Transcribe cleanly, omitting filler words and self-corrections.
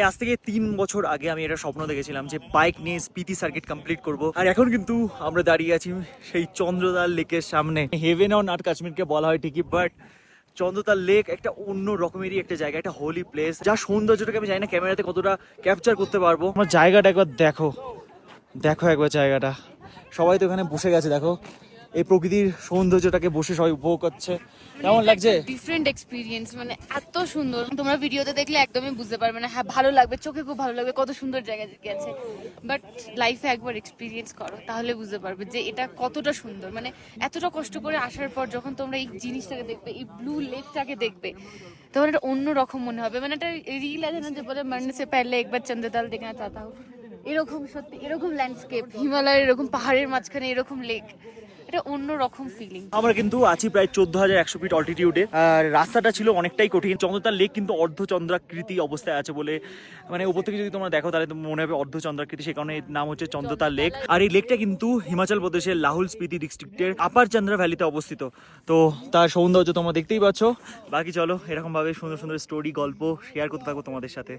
আজ থেকে 3 বছর আগে আমি এটা স্বপ্ন দেখেছিলাম যে বাইক নিয়ে স্পিতি সার্কিট কমপ্লিট করব। আর এখন কিন্তু আমরা দাঁড়িয়ে আছি সেই চন্দ্রদাল লেকের সামনে। হেভেন অন আর্থ কাশ্মীরকে বলা হয় ঠিকই, বাট চন্দ্রতাল লেক একটা অন্য রকমেরই একটা জায়গা, একটা হোলি প্লেস, যা সৌন্দর্যটাকে আমি জানি না ক্যামেরাতে কতটা ক্যাপচার করতে পারবো। আমার জায়গাটা একবার দেখো, দেখো একবার জায়গাটা। সবাই তো এখানে বসে গেছে, দেখো এই প্রকৃতির সৌন্দর্যটাকে বসে সবাই উপভোগ করছে। কেমন লাগছে? ডিফারেন্ট এক্সপিরিয়েন্স, মানে এত সুন্দর, তোমরা ভিডিওতে দেখলে একদমই বুঝতে পারবে না। হ্যাঁ, ভালো লাগবে, চোখে খুব ভালো লাগবে, কত সুন্দর জায়গা গেছে, বাট লাইফে একবার এক্সপিরিয়েন্স করো তাহলে বুঝতে পারবে যে এটা কতটা সুন্দর। মানে এতটা কষ্ট করে আসার পর যখন তোমরা এই জিনিসটাকে দেখবে, এই ব্লু লেকটাকে দেখবে, তখন এটা অন্যরকম মনে হবে। মানে একটা রিল আছে না যে বলে মরনে সে পেহলে একবার চন্দ্রতাল দেখনা চাহতা হো, এরকম সত্যি এরকম ল্যান্ডস্কেপ, হিমালয়ের এরকম পাহাড়ের মাঝখানে এরকম লেক, এটা অন্য রকম ফিলিং। আমরা কিন্তু আছি প্রায় 14,100 ফিট অল্টিটিউডে, আর রাস্তাটা ছিল অনেকটাই কঠিন। চন্দ্রতাল লেক কিন্তু অর্ধচন্দ্রাকৃতি অবস্থায় আছে বলে, মানে উপর থেকে যদি তোমরা দেখো তাহলে মনে হবে অর্ধচন্দ্রাকৃতি, সে কারণে এর নাম হচ্ছে চন্দ্রতাল লেক। আর এই লেকটা কিন্তু হিমাচল প্রদেশের লাহুল স্পিতি ডিস্ট্রিক্টের আপার চন্দ্রা ভ্যালিতে অবস্থিত। তো তার সৌন্দর্য তোমরা দেখতেই পাচ্ছ। বাকি চলো এরকম ভাবে সুন্দর সুন্দর স্টোরি, গল্প শেয়ার করতে থাকবো তোমাদের সাথে।